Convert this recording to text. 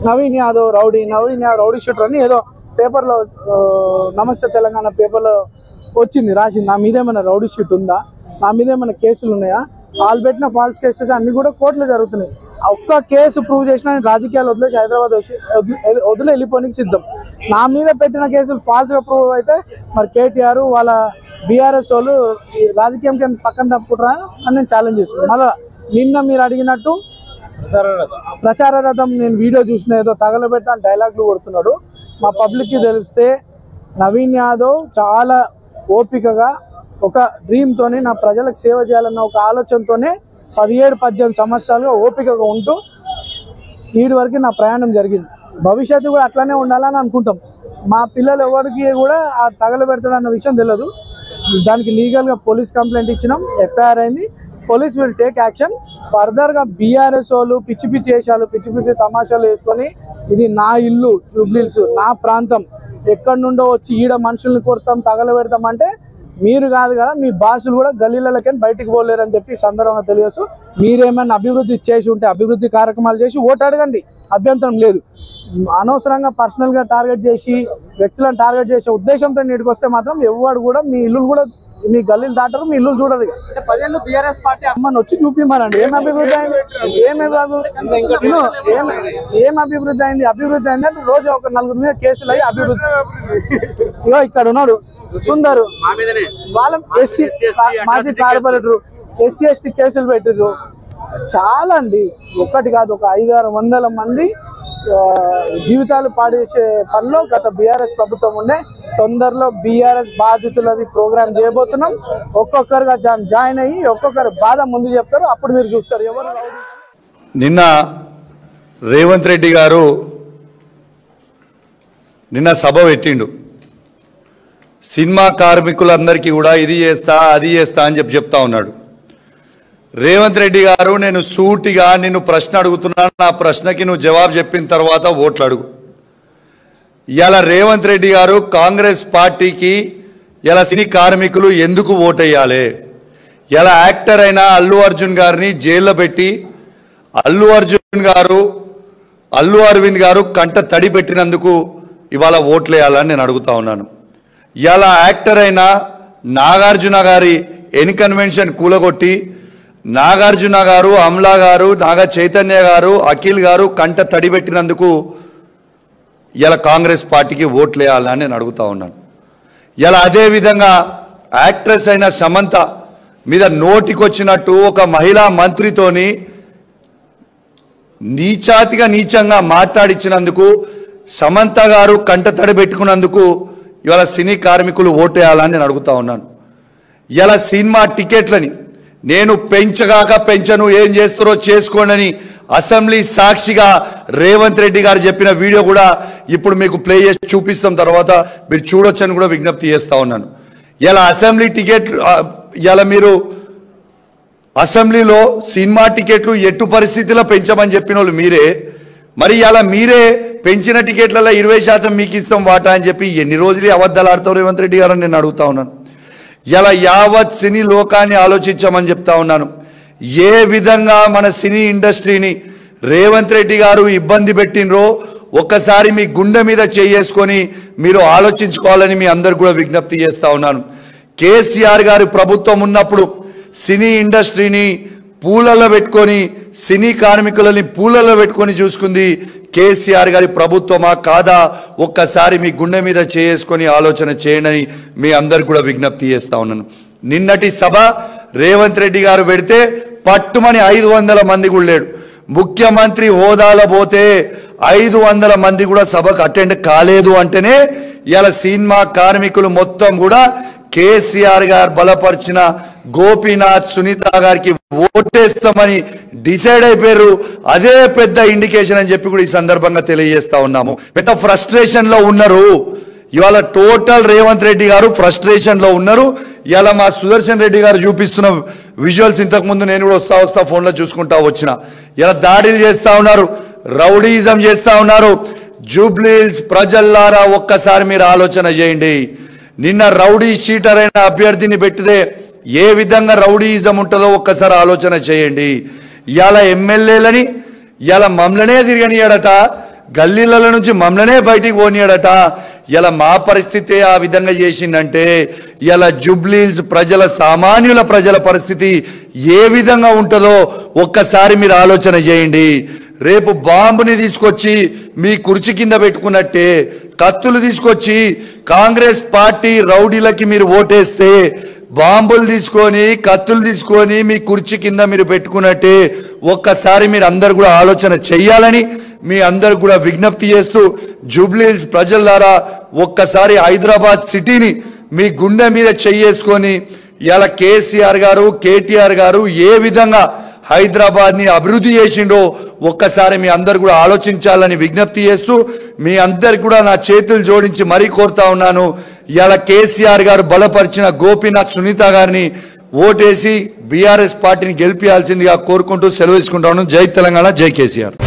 Naveen Yadav rowdy shooter అని ఏదో పేపర్లో నమస్తే తెలంగాణ పేపర్లో వచ్చింది రాసింది. నా మీద ఏమైనా రౌడీ షీట్ ఉందా, నా మీద ఏమైనా కేసులు ఉన్నాయా? వాళ్ళు పెట్టిన ఫాల్స్ కేసెస్ అన్నీ కూడా కోర్టులో జరుగుతున్నాయి. ఒక్క కేసు ప్రూవ్ చేసినా రాజకీయాలు వదిలేసి హైదరాబాద్ వదిలే వెళ్ళిపోనికి సిద్ధం. నా మీద పెట్టిన కేసులు ఫాల్స్గా ప్రూవ్ అయితే మరి కేటీఆర్ వాళ్ళ బీఆర్ఎస్ వాళ్ళు రాజకీయం పక్కన తప్పుకుంటారా అని నేను ఛాలెంజ్ చేస్తున్నాను. మళ్ళీ నిన్న మీరు అడిగినట్టు ప్రచార రథం నేను వీడియో చూసిన ఏదో తగలబెడతా అని డైలాగులు కొడుతున్నాడు. మా పబ్లిక్కి తెలిస్తే నవీన్ యాదవ్ చాలా ఓపికగా ఒక డ్రీమ్తోనే నా ప్రజలకు సేవ చేయాలన్న ఒక ఆలోచనతోనే 17-18 సంవత్సరాలుగా ఓపికగా ఉంటూ ఈడి వరకు నా ప్రయాణం జరిగింది. భవిష్యత్తు కూడా అట్లానే ఉండాలని అనుకుంటాం. మా పిల్లలు ఎవరికి కూడా ఆ తగలబెడతాడన్న విషయం తెలియదు. దానికి లీగల్గా పోలీస్ కంప్లైంట్ ఇచ్చినాం, ఎఫ్ఐఆర్ అయింది. Police will take action. ఫర్దర్గా బీఆర్ఎస్ వాళ్ళు పిచ్చి పిచ్చి వేషాలు పిచ్చి తమాషాలు వేసుకొని ఇది నా ఇల్లు జూబ్లీహిల్స్ నా ప్రాంతం ఎక్కడి నుండో వచ్చి ఈడ మనుషుల్ని కొడతాం తగలబెడతాం అంటే మీరు కాదు కదా, మీ బాసులు కూడా గల్లీలకి బయటికి పోలేరు అని చెప్పి సందర్భంగా తెలియచ్చు. మీరేమైనా అభివృద్ధి చేసి ఉంటే అభివృద్ధి కార్యక్రమాలు చేసి ఓటు అడగండి, అభ్యంతరం లేదు. అనవసరంగా పర్సనల్గా టార్గెట్ చేసి వ్యక్తులను టార్గెట్ చేసే ఉద్దేశంతో నీటికి వస్తే మాత్రం ఎవరు కూడా మీ ఇల్లు కూడా మీ గల్లీలు దాటారు, మీ ఇల్లు చూడరు. బీఆర్ఎస్ పార్టీ అమ్మని వచ్చి చూపిమారండి ఏం అభివృద్ధి అయింది, ఏం అభివృద్ధి అయింది. అభివృద్ధి అయిందంటే రోజు ఒక 4 మీద కేసులు అయ్యి అభివృద్ధి. ఇగో ఇక్కడ ఉన్నాడు సుందరు, వాళ్ళ ఎస్సీ మాజీ కార్పొరేటర్ ఎస్సీ ఎస్టీ కేసులు పెట్టిర్రు. చాలా అండి, ఒక్కటి కాదు, ఒక 500-600 మంది జీవితాలు పాడేసే పనిలో గత బీఆర్ఎస్ ప్రభుత్వం ఉండే. తొందరలో బీఆర్ఎస్ బాధితులది ప్రోగ్రామ్ చేయబోతున్నాం. ఒక్కొక్కరుగా జాయిన్ అయ్యి ఒక్కొక్కరు బాధ ముందు చెప్తారు, అప్పుడు మీరు చూస్తారు ఎవరు. నిన్న రేవంత్ రెడ్డి గారు నిన్న సభ పెట్టిండు. సినిమా కార్మికులందరికీ కూడా ఇది చేస్తా అది చేస్తా అని చెప్తా ఉన్నాడు. రేవంత్ రెడ్డి గారు, నేను సూటిగా నిన్ను ప్రశ్న అడుగుతున్నాను, నా ప్రశ్నకి నువ్వు జవాబు చెప్పిన తర్వాత ఓట్లు అడుగు. ఇలా రేవంత్ రెడ్డి గారు కాంగ్రెస్ పార్టీకి ఇలా సినీ కార్మికులు ఎందుకు ఓటేయాలి? ఇలా యాక్టర్ అయిన అల్లు అర్జున్ గారిని జైల్లో పెట్టి అల్లు అరవింద్ గారు కంట తడి పెట్టినందుకు ఇవాళ ఓట్లేయాలని నేను అడుగుతా ఉన్నాను. ఇలా యాక్టర్ అయిన నాగార్జున గారి ఎన్కన్వెన్షన్ కూలగొట్టి నాగార్జున గారు, అమలా గారు, నాగ చైతన్య గారు, అఖిల్ గారు కంట తడిపెట్టినందుకు ఇలా కాంగ్రెస్ పార్టీకి ఓట్లేయాలని నేను అడుగుతా ఉన్నాను. ఇలా అదేవిధంగా యాక్ట్రెస్ అయిన సమంత మీద నోటికొచ్చినట్టు ఒక మహిళా మంత్రితోని నీచంగా మాట్లాడించినందుకు సమంత గారు కంట తడిపెట్టుకున్నందుకు ఇవాళ సినీ కార్మికులు ఓటేయాలని నేను అడుగుతా ఉన్నాను. ఇలా సినిమా టికెట్లని నేను పెంచను, ఏం చేస్తారో చేసుకోండి అసెంబ్లీ సాక్షిగా రేవంత్ రెడ్డి గారు చెప్పిన వీడియో కూడా ఇప్పుడు మీకు ప్లే చేసి చూపిస్తాం, తర్వాత మీరు చూడొచ్చని కూడా విజ్ఞప్తి చేస్తా ఉన్నాను. ఇలా అసెంబ్లీ టికెట్ ఇలా మీరు అసెంబ్లీలో సినిమా టికెట్లు ఎట్టు పరిస్థితిలో పెంచమని చెప్పిన వాళ్ళు మీరే. మరి ఇలా మీరే పెంచిన టికెట్లలో 20% మీకు ఇస్తాం వాటా అని చెప్పి ఎన్ని రోజులు అబద్ధాలు ఆడతావు రేవంత్ రెడ్డి గారు అని నేను అడుగుతా ఉన్నాను. ఇలా యావత్ సినీ లోకాన్ని ఆలోచించమని చెప్తా ఉన్నాను. ఏ విధంగా మన సినీ ఇండస్ట్రీని రేవంత్ రెడ్డి గారు ఇబ్బంది పెట్టినరో ఒక్కసారి మీ గుండె మీద చేసుకొని మీరు ఆలోచించుకోవాలని మీ అందరు కూడా విజ్ఞప్తి చేస్తా ఉన్నాను. కేసీఆర్ గారి ప్రభుత్వం ఉన్నప్పుడు సినీ ఇండస్ట్రీని పూలలో పెట్టుకొని సినీ కార్మికులని పూలలో పెట్టుకొని చూసుకుంది కేసీఆర్ గారి ప్రభుత్వమా కాదా ఒక్కసారి మీ గుండె మీద చేసుకొని ఆలోచన చేయండి మీ అందరు కూడా విజ్ఞప్తి చేస్తా ఉన్నాను. నిన్నటి సభ రేవంత్ రెడ్డి గారు పెడితే పట్టుమని 500 మంది కూడా లేడు. ముఖ్యమంత్రి హోదాలో పోతే 500 మంది కూడా సభకు అటెండ్ కాలేదు అంటేనే ఇలా సినిమా కార్మికులు మొత్తం కూడా కేసీఆర్ గారు బలపరిచిన గోపీనాథ్ సునీత గారికి ఓటేస్తామని డిసైడ్ అయిపోయారు. అదే పెద్ద ఇండికేషన్ అని చెప్పి కూడా ఈ సందర్భంగా తెలియజేస్తా ఉన్నాము. పెద్ద ఫ్రస్ట్రేషన్ లో ఉన్నారు ఇవాళ. టోటల్ రేవంత్ రెడ్డి గారు ఫ్రస్ట్రేషన్ లో ఉన్నారు. ఇలా మా సుదర్శన్ రెడ్డి గారు చూపిస్తున్న విజువల్స్ ఇంతకు ముందు నేను కూడా వస్తా ఫోన్లో చూసుకుంటా వచ్చిన. ఇలా దాడులు చేస్తా ఉన్నారు, రౌడీజం చేస్తా ఉన్నారు. జూబ్లీహిల్స్ ప్రజల్లారా ఒక్కసారి మీరు ఆలోచన చేయండి. నిన్న రౌడీ షీటర్ అయిన అభ్యర్థిని పెట్టితే ఏ విధంగా రౌడీయిజం ఉంటుందో ఒక్కసారి ఆలోచన చేయండి. ఇవాళ ఎమ్మెల్యేలని ఇలా మమ్మల్నే తిరగనియాడట, గల్లీల నుంచి మమ్మల్నే బయటికి పోనీయడట. ఇలా మా పరిస్థితి ఆ విధంగా చేసిందంటే ఇలా జూబ్లీహిల్స్ ప్రజల సామాన్యుల ప్రజల పరిస్థితి ఏ విధంగా ఉంటుందో ఒక్కసారి మీరు ఆలోచన చేయండి. రేపు బాంబుని తీసుకొచ్చి మీ కుర్చీ కింద పెట్టుకున్నట్టే, కత్తులు తీసుకొచ్చి కాంగ్రెస్ పార్టీ రౌడీలకి మీరు ఓటేస్తే బాంబులు తీసుకొని కత్తులు తీసుకొని మీ కుర్చీ కింద మీరు పెట్టుకున్నట్టే ఒక్కసారి మీరు అందరు కూడా ఆలోచన చెయ్యాలని మీ అందరు కూడా విజ్ఞప్తి చేస్తూ, జూబ్లీహిల్స్ ప్రజల ద్వారా ఒక్కసారి హైదరాబాద్ సిటీని మీ గుండె మీద చెయ్యేసుకొని ఇలా కేసీఆర్ గారు కేటీఆర్ గారు ఏ విధంగా హైదరాబాద్ని అభివృద్ధి చేసిండో ఒక్కసారి మీ అందరు కూడా ఆలోచించాలని విజ్ఞప్తి చేస్తూ, మీ అందరికి కూడా నా చేతులు జోడించి మరీ కోరుతా ఉన్నాను. ఇలా కేసీఆర్ గారు బలపరిచిన గోపీనాథ్ సునీత గారిని ఓటేసి బీఆర్ఎస్ పార్టీని గెలిపించాల్సిందిగా కోరుకుంటూ సెలవు తీసుకుంటా ఉన్నాను. జై తెలంగాణ, జై కేసీఆర్.